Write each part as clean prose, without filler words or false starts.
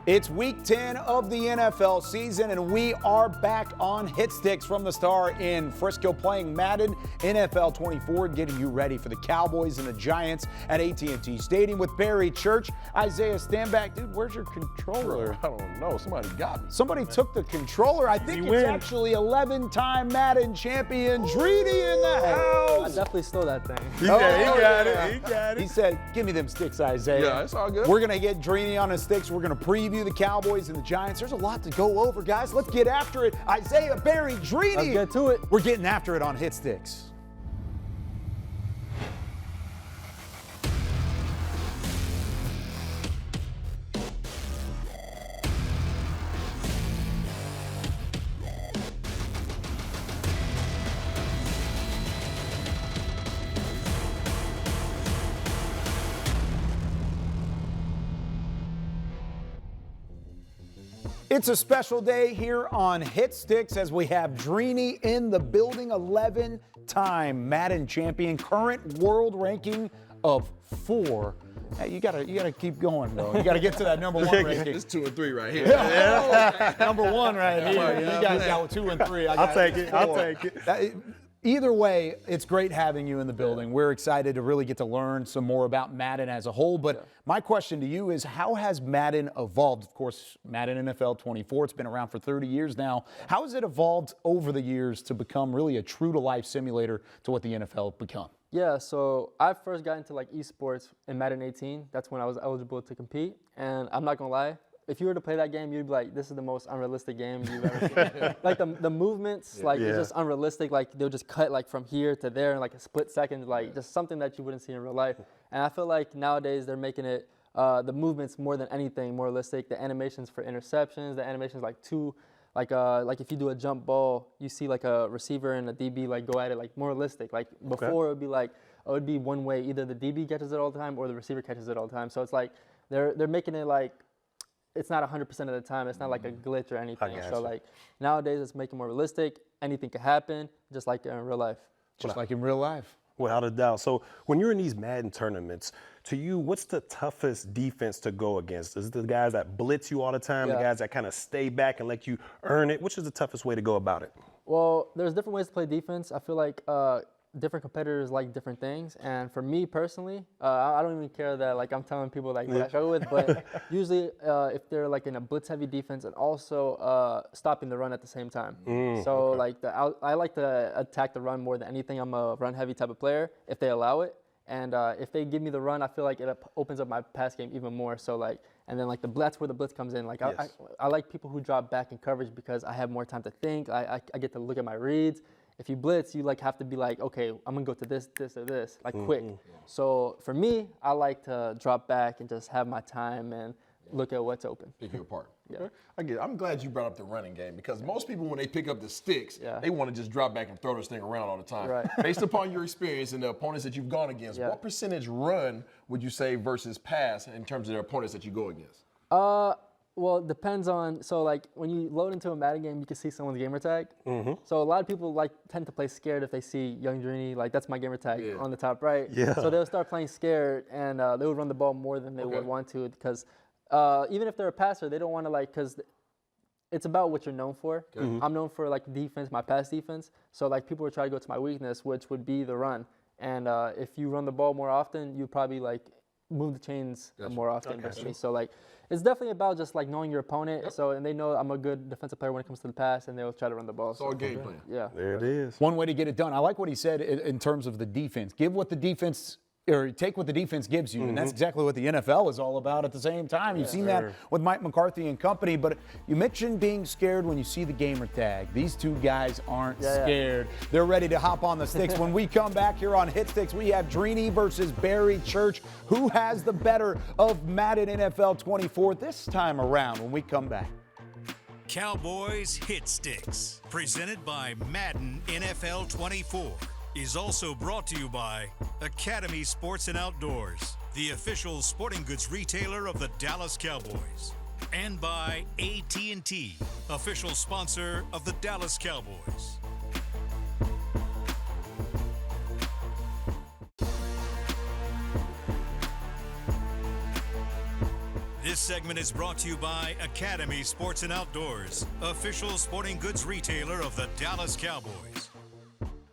It's week 10 of the NFL season, and we are back on Hit Sticks from the Star in Frisco playing Madden NFL 24, getting you ready for the Cowboys and the Giants at AT&T Stadium with Barry Church. Isaiah Stanback, dude, where's your controller? I don't know. Somebody got me. Somebody took the controller. I think it's actually 11-time Madden champion Drini in the house. I definitely stole that thing. He got it. He said, give me them sticks, Isaiah. Yeah, it's all good. We're going to get Drini on his sticks. We're going to preview the Cowboys and the Giants. There's a lot to go over, guys. Let's get after it. Isaiah, Barry, Drini. Let's get to it. We're getting after it on Hit Sticks. It's a special day here on Hit Sticks as we have Drini in the building, 11-time Madden champion, current world ranking of 4. Hey, you gotta keep going, though. You gotta get to that number 1 ranking. It's 2 and 3 right here. Number 1 right here. You guys got 2 and 3. I'll take it. Either way, it's great having you in the building. We're excited to really get to learn some more about Madden as a whole. But my question to you is, how has Madden evolved? Of course, Madden NFL 24, it's been around for 30 years now. How has it evolved over the years to become really a true-to-life simulator to what the NFL become? Yeah, so I first got into like esports in Madden 18. That's when I was eligible to compete. And I'm not gonna lie, if you were to play that game, you'd be like, this is the most unrealistic game you've ever seen. Like the movements, it's just unrealistic. Like they'll just cut like from here to there in like a split second, like just something that you wouldn't see in real life. And I feel like nowadays they're making it, the movements more than anything more realistic. The animations for interceptions, the animations like if you do a jump ball, you see like a receiver and a DB like go at it like more realistic. Like before it would be like, it would be one way, either the DB catches it all the time or the receiver catches it all the time. So it's like they're making it like, it's not 100% of the time. It's not like a glitch or anything. So like nowadays it's making more realistic. Anything could happen, just like in real life. Just like in real life. Without a doubt. So when you're in these Madden tournaments, to you, what's the toughest defense to go against? Is it the guys that blitz you all the time, the guys that kind of stay back and let you earn it? Which is the toughest way to go about it? Well, there's different ways to play defense. I feel like different competitors like different things, and for me personally, I don't even care that like I'm telling people like what I struggle with, but usually if they're like in a blitz heavy defense and also stopping the run at the same time. So like I like to attack the run more than anything. I'm a run heavy type of player if they allow it, and if they give me the run, I feel like it opens up my pass game even more. So like, and then like that's where the blitz comes in. Like I like people who drop back in coverage because I have more time to think. I get to look at my reads. If you blitz, you like have to be like, okay, I'm gonna go to this, this, or this, like quick. So for me, I like to drop back and just have my time and look at what's open. Pick you apart. Yeah. I get it. I'm glad you brought up the running game because most people, when they pick up the sticks, they want to just drop back and throw this thing around all the time. Right. Based upon your experience and the opponents that you've gone against, what percentage run would you say versus pass in terms of the opponents that you go against? Well, it depends on, so like when you load into a Madden game, you can see someone's gamer tag. So a lot of people like tend to play scared if they see Young Drini, like that's my gamer tag on the top right. So they'll start playing scared and they would run the ball more than they would want to because even if they're a passer, they don't want to like, because it's about what you're known for. I'm known for like defense, my pass defense. So like people would try to go to my weakness, which would be the run. And if you run the ball more often, you probably like move the chains more often versus me. So like, it's definitely about just like knowing your opponent. So, and they know I'm a good defensive player when it comes to the pass, and they'll try to run the ball. It's all game plan. Yeah. There it is. One way to get it done. I like what he said in terms of the defense. Give what the defense, or take what the defense gives you, and that's exactly what the NFL is all about at the same time. You've seen that with Mike McCarthy and company, but you mentioned being scared when you see the gamer tag. These two guys aren't scared. They're ready to hop on the sticks. When we come back here on Hit Sticks, we have Drini versus Barry Church. Who has the better of Madden NFL 24 this time around when we come back? Cowboys Hit Sticks, presented by Madden NFL 24. Is also brought to you by Academy Sports and Outdoors, the official sporting goods retailer of the Dallas Cowboys, and by AT&T, official sponsor of the Dallas Cowboys. This segment is brought to you by Academy Sports and Outdoors, official sporting goods retailer of the Dallas Cowboys.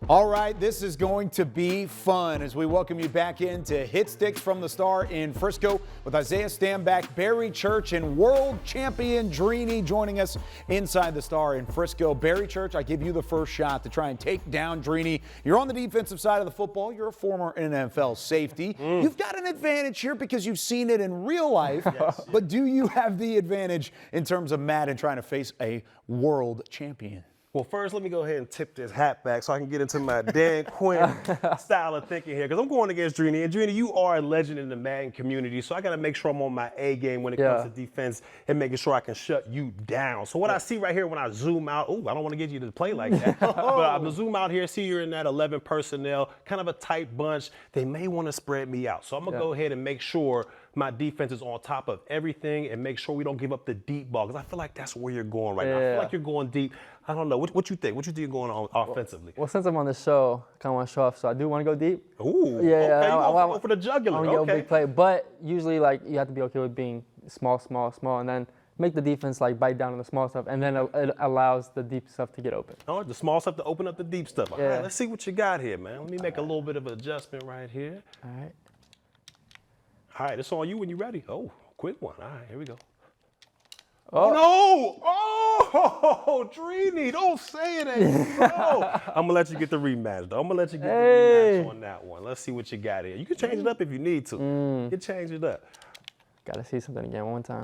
All right, this is going to be fun as we welcome you back into Hit Sticks from the Star in Frisco with Isaiah Stanback, Barry Church, and world champion Drini joining us inside the Star in Frisco. Barry Church, I give you the first shot to try and take down Drini. You're on the defensive side of the football. You're a former NFL safety. You've got an advantage here because you've seen it in real life. Yes. But do you have the advantage in terms of Madden trying to face a world champion? Well, first, let me go ahead and tip this hat back so I can get into my Dan Quinn style of thinking here, because I'm going against Drini. And Drini, you are a legend in the Madden community, so I got to make sure I'm on my A game when it comes to defense and making sure I can shut you down. So what I see right here when I zoom out, I don't want to get you to play like that, but I'm going to zoom out here, see you're in that 11 personnel, kind of a tight bunch. They may want to spread me out. So I'm going to go ahead and make sure my defense is on top of everything and make sure we don't give up the deep ball, because I feel like that's where you're going right now. I feel like you're going deep. I don't know. What you think? What you think you're going on offensively? Well, since I'm on the show, I kind of want to show off, so I do want to go deep. Ooh, yeah. Okay, I want for the jugular. I want to go big play, but usually, like, you have to be okay with being small, and then make the defense like bite down on the small stuff, and then it allows the deep stuff to get open. All right, the small stuff to open up the deep stuff. All right, let's see what you got here, man. Let me make a little bit of an adjustment right here. All right. All right, it's on you when you're ready. Oh, quick one. All right, here we go. Oh, no! Oh, Drini, don't say it ain't so. I'm going to let you get the rematch, though. I'm going to let you get the rematch on that one. Let's see what you got here. You can change it up if you need to. You can change it up. Got to see something again one time.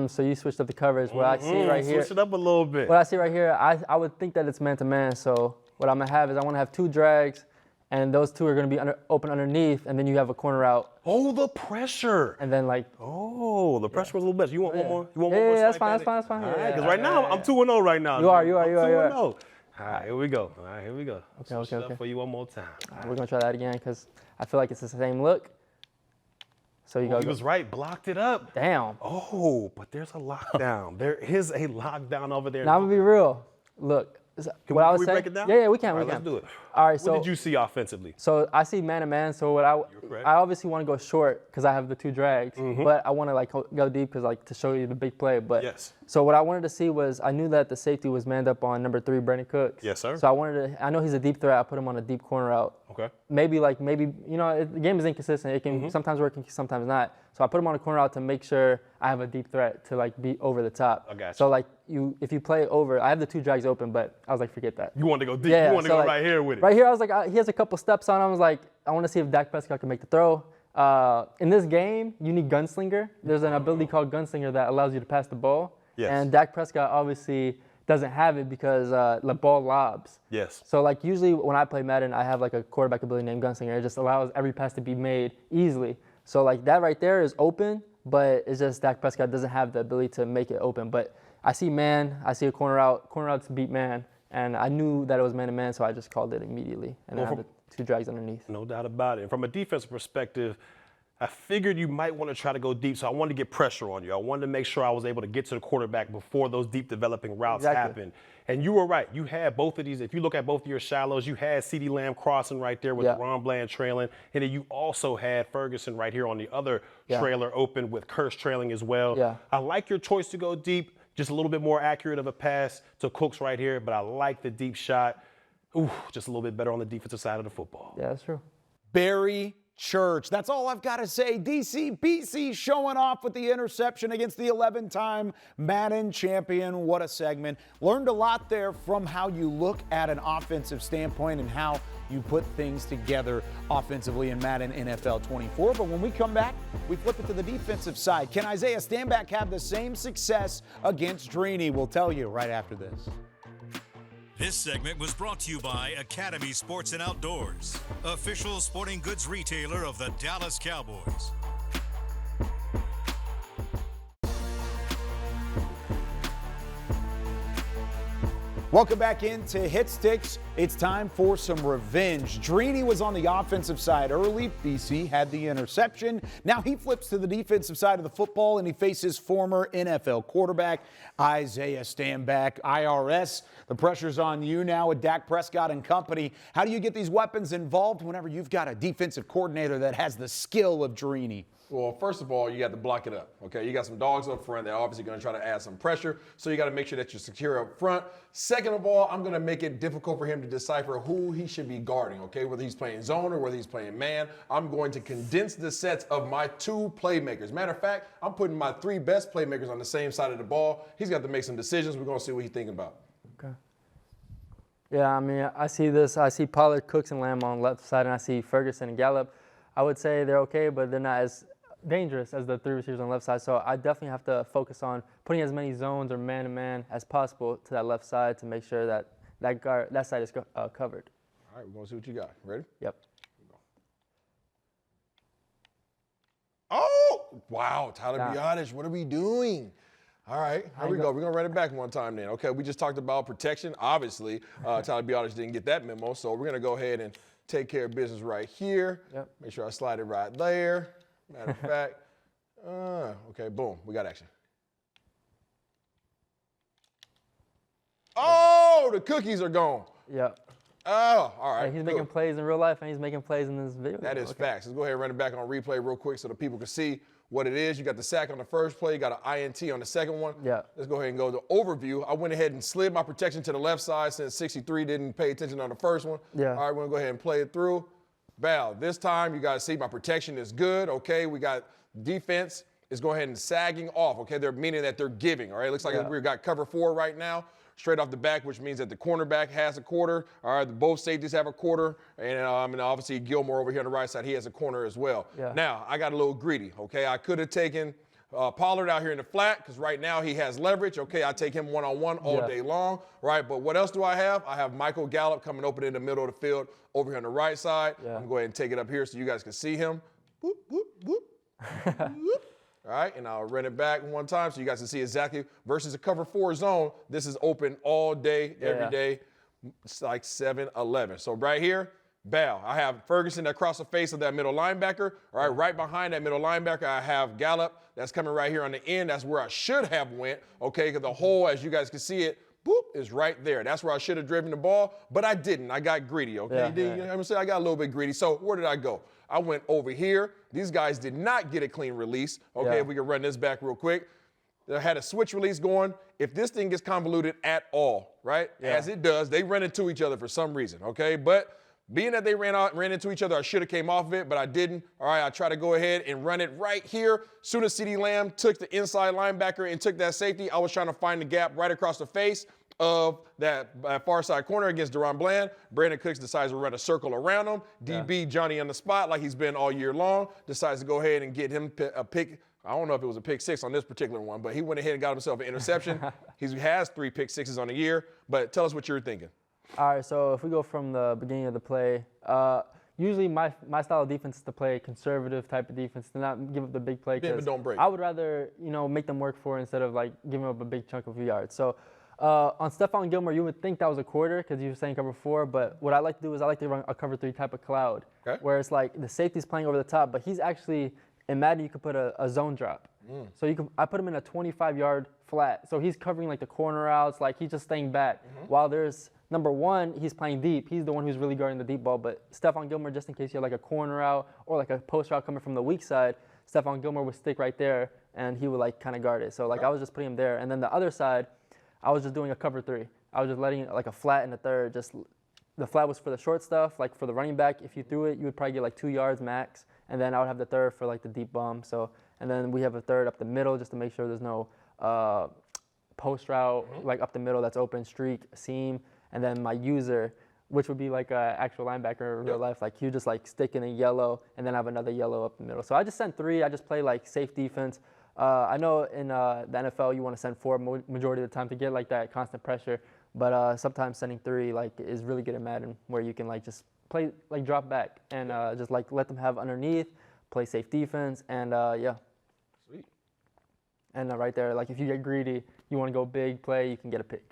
So you switched up the coverage. What I see right here. Switch it up a little bit. What I see right here, I would think that it's man-to-man. So what I'm going to have is I want to have two drags, and those two are going to be open underneath, and then you have a corner out. Oh, the pressure. And then, like. Oh, the pressure was a little better. You want one more? You want one more? Yeah, that's fine. All right, because right now I'm 2-0 right now. You are. 2-0. All right, here we go. Okay. Switch it up for you one more time. We're going to try that again because I feel like it's the same look. So you go. He was right, blocked it up. Damn. Oh, but there's a lockdown. There is a lockdown over there. Now I'm going to be real. Look. Can we break it down? Yeah, we can. All right, let's do it. All right, so what did you see offensively? So I see man-to-man. So what I obviously want to go short because I have the two drags, but I want to like go deep because like to show you the big play. But so what I wanted to see was I knew that the safety was manned up on number 3, Brandon Cooks. Yes, sir. So I know he's a deep threat. I put him on a deep corner out. Okay. Maybe you know the game is inconsistent. It can sometimes work, sometimes not. So I put him on a corner out to make sure I have a deep threat to like be over the top. I got you. So like if you play over, I have the two drags open, but I was like, forget that. You want to go deep. Yeah, you want to go right here with it. Right here, I was like, he has a couple steps on. I was like, I want to see if Dak Prescott can make the throw. In this game, you need gunslinger. There's an ability called gunslinger that allows you to pass the ball. Yes. And Dak Prescott obviously doesn't have it because the ball lobs. Yes. So like usually when I play Madden, I have like a quarterback ability named gunslinger. It just allows every pass to be made easily. So like that right there is open, but it's just Dak Prescott doesn't have the ability to make it open. But I see man, I see a corner out to beat man, and I knew that it was man-to-man, so I just called it immediately. And I have the two drags underneath. No doubt about it. And from a defensive perspective, I figured you might want to try to go deep, so I wanted to get pressure on you. I wanted to make sure I was able to get to the quarterback before those deep developing routes happened. And you were right. You had both of these. If you look at both of your shallows, you had CeeDee Lamb crossing right there with Ron Bland trailing. And then you also had Ferguson right here on the other trailer open with Curse trailing as well. Yeah. I like your choice to go deep, just a little bit more accurate of a pass to Cooks right here, but I like the deep shot. Ooh, just a little bit better on the defensive side of the football. Yeah, that's true. Barry Church. That's all I've got to say. DCBC showing off with the interception against the 11-time Madden champion. What a segment. Learned a lot there from how you look at an offensive standpoint and how you put things together offensively in Madden NFL 24. But when we come back, we flip it to the defensive side. Can Isaiah Stanback have the same success against Drini? We'll tell you right after this. This segment was brought to you by Academy Sports and Outdoors, official sporting goods retailer of the Dallas Cowboys. Welcome back into Hit Sticks. It's time for some revenge. Drini was on the offensive side early. BC had the interception. Now he flips to the defensive side of the football and he faces former NFL quarterback Isaiah Stanback, IRS. The pressure's on you now with Dak Prescott and company. How do you get these weapons involved whenever you've got a defensive coordinator that has the skill of Drini? Well, first of all, you got to block it up, okay? You got some dogs up front. They're obviously going to try to add some pressure, so you got to make sure that you're secure up front. Second of all, I'm going to make it difficult for him to decipher who he should be guarding, okay? Whether he's playing zone or whether he's playing man. I'm going to condense the sets of my 2 playmakers. Matter of fact, I'm putting my 3 best playmakers on the same side of the ball. He's got to make some decisions. We're going to see what he's thinking about. Okay. Yeah, I mean, I see this. I see Pollard, Cooks, and Lamb on the left side, and I see Ferguson and Gallup. I would say they're okay, but they're not as dangerous as the 3 receivers on the left side. So I definitely have to focus on putting as many zones or man-to-man as possible to that left side to make sure that that side is covered. All right, we're going to see what you got. Ready? Yep. Oh, wow, Tyler Biadasz, what are we doing? All right, here we go. We're going to run it back one time then. Okay, we just talked about protection. Obviously, Tyler Biadasz didn't get that memo, so we're going to go ahead and take care of business right here. Yep. Make sure I slide it right there. Matter of fact, okay, boom, we got action. Oh, the cookies are gone. Yep. Oh, all right. And he's making plays in real life, and he's making plays in this video. That is facts. Let's go ahead and run it back on replay real quick so the people can see what it is. You got the sack on the first play. You got an INT on the second one. Yeah. Let's go ahead and go to overview. I went ahead and slid my protection to the left side since 63 didn't pay attention on the first one. Yeah. All right, we're going to go ahead and play it through. Bow. This time, you guys see my protection is good. Okay, we got defense is going ahead and sagging off. Okay, they're meaning that they're giving. All right, looks like we've got cover 4 right now. Straight off the back, which means that the cornerback has a quarter. All right, both safeties have a quarter. And obviously Gilmore over here on the right side, he has a corner as well. Yeah. Now, I got a little greedy, okay? I could have taken Pollard out here in the flat because right now he has leverage. Okay, I take him one-on-one all day long, right? But what else do I have? I have Michael Gallup coming open in the middle of the field over here on the right side. Yeah. I'm going to go ahead and take it up here so you guys can see him. Whoop, whoop, whoop. Whoop. All right, and I'll run it back one time so you guys can see exactly versus a cover 4 zone. This is open all day, every day. It's like 7-11. So right here, bow. I have Ferguson across the face of that middle linebacker. All right, right behind that middle linebacker, I have Gallup. That's coming right here on the end. That's where I should have went, okay, because the hole, as you guys can see it, boop, is right there. That's where I should have driven the ball, but I didn't. I got greedy, okay? You know what I'm saying? I got a little bit greedy. So where did I go? I went over here. These guys did not get a clean release. Okay, if we can run this back real quick. They had a switch release going. If this thing gets convoluted at all, right, as it does, they run into each other for some reason, okay? But being that they ran into each other, I should have came off of it, but I didn't. All right, I try to go ahead and run it right here. Soon as CeeDee Lamb took the inside linebacker and took that safety, I was trying to find the gap right across the face of that far side corner against Deron Bland. Brandon Cooks decides to run a circle around him. DB Johnny on the spot like he's been all year long. Decides to go ahead and get him a pick. I don't know if it was a pick 6 on this particular one, but he went ahead and got himself an interception. He has 3 pick 6s on the year. But tell us what you're thinking. All right, so if we go from the beginning of the play, usually my style of defense is to play conservative type of defense, to not give up the big play. Yeah, but don't break. I would rather, make them work for it instead of like giving up a big chunk of yards. So on Stephon Gilmore, you would think that was a quarter because you were saying cover 4, but what I like to do is I like to run a cover 3 type of cloud, where it's like the safety's playing over the top, but he's actually, in Madden, you could put a zone drop. So I put him in a 25-yard flat. So he's covering like the corner outs, like he's just staying back. While there's number 1, he's playing deep. He's the one who's really guarding the deep ball. But Stephon Gilmore, just in case you have like a corner out or like a post route coming from the weak side, Stephon Gilmore would stick right there and he would like kind of guard it. So like I was just putting him there. And then the other side, I was just doing a cover 3. I was just letting it like a flat in the third. Just the flat was for the short stuff, like for the running back. If you threw it, you would probably get like 2 yards max. And then I would have the third for like the deep bomb. So, and then we have a third up the middle just to make sure there's no post route like up the middle that's open, streak, seam. And then my user, which would be like an actual linebacker in real life, like you just like stick in a yellow and then have another yellow up the middle. So I just sent 3. I just play like safe defense. I know in the NFL you want to send 4 majority of the time to get like that constant pressure, but sometimes sending 3 like is really good at Madden, where you can like just play like drop back and just like let them have underneath, play safe defense, and Sweet. And right there, like if you get greedy, you want to go big play, you can get a pick.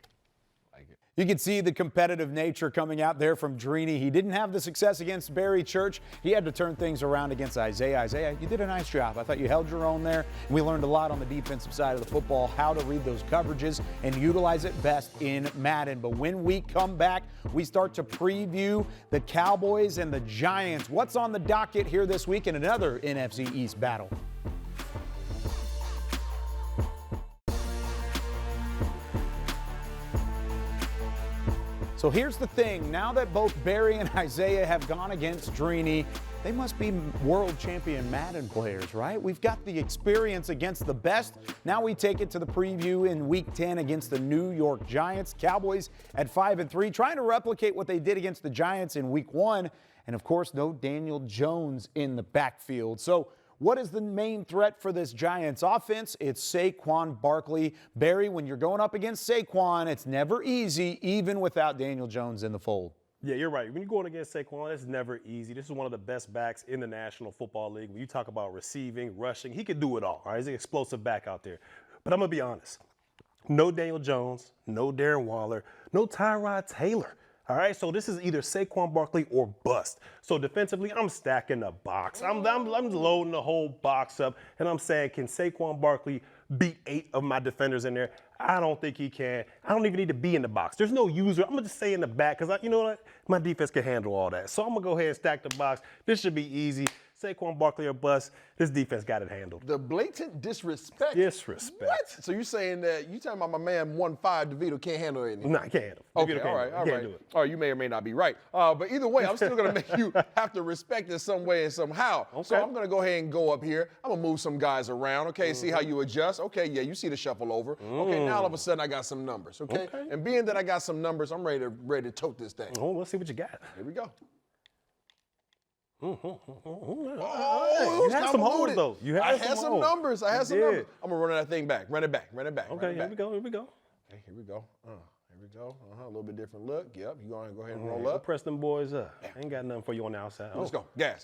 You can see the competitive nature coming out there from Drini. He didn't have the success against Barry Church. He had to turn things around against Isaiah. Isaiah, you did a nice job. I thought you held your own there. And we learned a lot on the defensive side of the football, how to read those coverages and utilize it best in Madden. But when we come back, we start to preview the Cowboys and the Giants. What's on the docket here this week in another NFC East battle? So here's the thing. Now that both Barry and Isaiah have gone against Drini, they must be world champion Madden players, right? We've got the experience against the best. Now we take it to the preview in Week 10 against the New York Giants. Cowboys at 5-3, trying to replicate what they did against the Giants in Week 1. And, of course, no Daniel Jones in the backfield. So what is the main threat for this Giants offense? It's Saquon Barkley. Barry, when you're going up against Saquon, it's never easy, even without Daniel Jones in the fold. Yeah, you're right. When you're going against Saquon, it's never easy. This is one of the best backs in the National Football League. When you talk about receiving, rushing, he could do it all. Right? He's an explosive back out there. But I'm going to be honest. No Daniel Jones, no Darren Waller, no Tyrod Taylor. All right, so this is either Saquon Barkley or bust. So defensively, I'm stacking the box. I'm loading the whole box up, and I'm saying, can Saquon Barkley beat 8 of my defenders in there? I don't think he can. I don't even need to be in the box. There's no user. I'm going to just stay in the back because, you know what, my defense can handle all that. So I'm going to go ahead and stack the box. This should be easy. Saquon Barkley or bust. This defense got it handled. The blatant disrespect. Disrespect. What? So you're saying that you talking about my man 1-5 DeVito can't handle anything? No, he can't handle. Okay, all right. Do it. All right, you may or may not be right. But either way, I'm still going to make you have to respect it some way and somehow. Okay. So I'm going to go ahead and go up here. I'm going to move some guys around, okay, see how you adjust. Okay, yeah, you see the shuffle over. Okay, now all of a sudden I got some numbers, okay? And being that I got some numbers, I'm ready to tote this thing. Oh, let's see what you got. Here we go. You had had some holes, though. I had some numbers. I'm going to run that thing back. Run it back. Okay, here we go. Okay, here we go. A little bit different look. Yep, you go ahead and roll up. Press them boys up. I ain't got nothing for you on the outside. Let's go. Gas.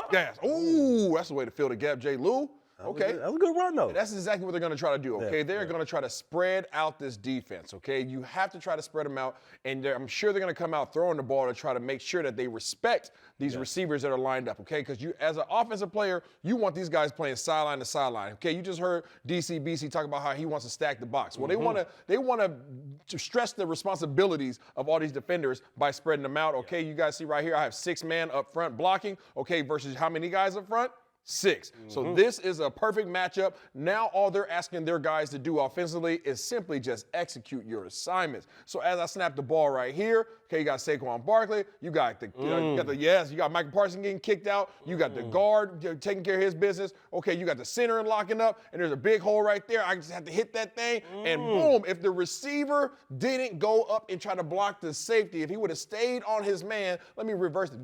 Gas. Ooh, that's the way to fill the gap, J. Lou. Okay. That was a good run, though. That's exactly what they're going to try to do, okay? They're going to try to spread out this defense, okay? You have to try to spread them out, and I'm sure they're going to come out throwing the ball to try to make sure that they respect these receivers that are lined up, okay? Because you, as an offensive player, you want these guys playing sideline to sideline, okay? You just heard DCBC talk about how he wants to stack the box. Well, they want to stress the responsibilities of all these defenders by spreading them out, okay? You guys see right here, I have 6 man up front blocking, okay, versus how many guys up front? 6. So this is a perfect matchup. Now all they're asking their guys to do offensively is simply just execute your assignments. So as I snap the ball right here, okay, you got Saquon Barkley, you got you got Michael Parsons getting kicked out, you got the guard taking care of his business, okay, you got the center and locking up, and there's a big hole right there. I just have to hit that thing, and boom, if the receiver didn't go up and try to block the safety, if he would have stayed on his man, let me reverse it.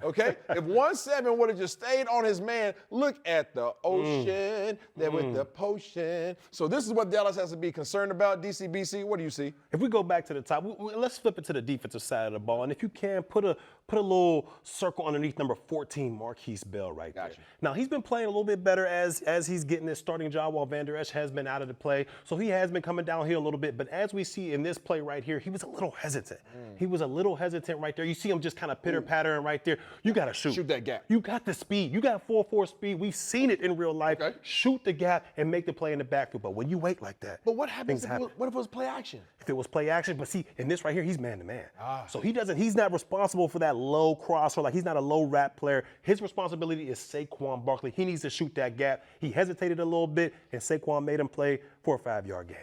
Okay, if 1-7 would have just stayed on his man, look at the ocean there with the potion. So this is what Dallas has to be concerned about. DCBC, what do you see? If we go back to the top, let's flip it to the defensive side of the ball, and if you can, put a little circle underneath number 14, Marquise Bell right there. Now, he's been playing a little bit better as he's getting his starting job while Van Der Esch has been out of the play, so he has been coming down here a little bit, but as we see in this play right here, he was a little hesitant. He was a little hesitant right there. You see him just kind of pitter-pattering right there. You got to shoot. Shoot that gap. You got the speed. You got 4.4 speed. We've seen it in real life. Okay. Shoot the gap and make the play in the backfield. But when you wait like that, But what happens things happen. what if it was play action? If it was play action, but see, in this right here, he's man-to-man. So he's not responsible for that low crosser. Like, he's not a low wrap player. His responsibility is Saquon Barkley. He needs to shoot that gap. He hesitated a little bit, and Saquon made him play for a 5-yard gain.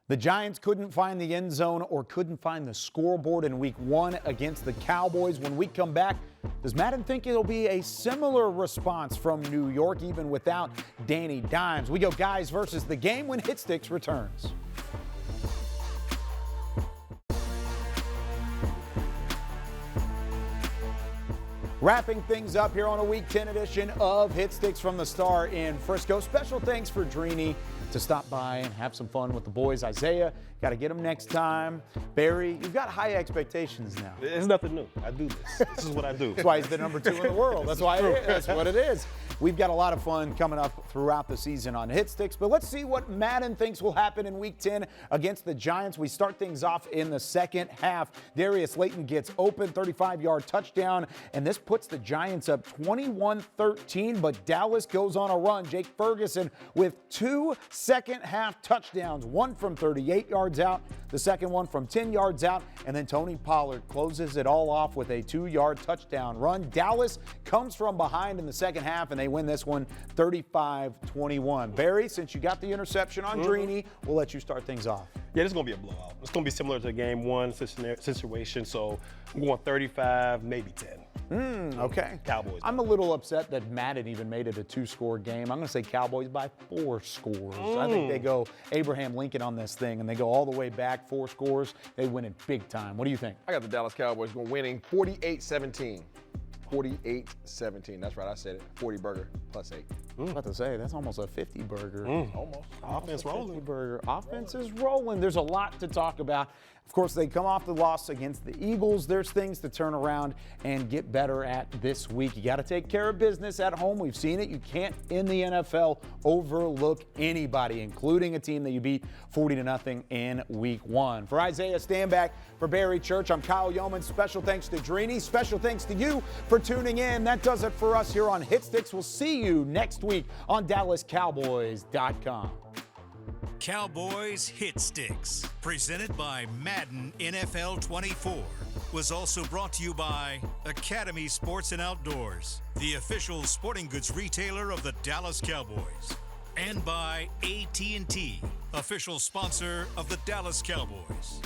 The Giants couldn't find the end zone or couldn't find the scoreboard in Week 1 against the Cowboys. When we come back, does Madden think it'll be a similar response from New York, even without Danny Dimes? We go guys versus the game when Hit Sticks returns. Wrapping things up here on a Week 10 edition of Hit Sticks from the Star in Frisco. Special thanks for Drini to stop by and have some fun with the boys. Isaiah, got to get them next time. Barry, you've got high expectations now. It's nothing new. I do this. This is what I do. That's why he's the number 2 in the world. That's what it is. We've got a lot of fun coming up throughout the season on Hit Sticks, but let's see what Madden thinks will happen in Week 10 against the Giants. We start things off in the second half. Darius Layton gets open, 35-yard touchdown, and this puts the Giants up 21-13, but Dallas goes on a run. Jake Ferguson with 2 second-half touchdowns, one from 38 yards out, the second one from 10 yards out, and then Tony Pollard closes it all off with a 2-yard touchdown run. Dallas comes from behind in the second half, and they win this one 35-21. Barry, since you got the interception on Drini, we'll let you start things off. Yeah, this is going to be a blowout. It's going to be similar to game 1 situation, so I'm going 35, maybe 10. Okay. Cowboys. I'm a little upset that Madden even made it a 2-score game. I'm going to say Cowboys by 4 scores. I think they go Abraham Lincoln on this thing, and they go all the way back, 4 scores. They win it big time. What do you think? I got the Dallas Cowboys winning 48-17. 48-17. That's right, I said it. 40 burger plus 8. I was about to say, that's almost a 50 burger. Almost. Offense rolling. Burger. Offense is rolling. There's a lot to talk about. Of course, they come off the loss against the Eagles. There's things to turn around and get better at this week. You got to take care of business at home. We've seen it. You can't, in the NFL, overlook anybody, including a team that you beat 40-0 in Week 1. For Isaiah Stanback, for Barry Church, I'm Kyle Yeoman. Special thanks to Drini. Special thanks to you for tuning in. That does it for us here on Hit Sticks. We'll see you next week on DallasCowboys.com. Cowboys Hit Sticks, presented by Madden NFL 24, was also brought to you by Academy Sports and Outdoors, the official sporting goods retailer of the Dallas Cowboys, and by AT&T, official sponsor of the Dallas Cowboys.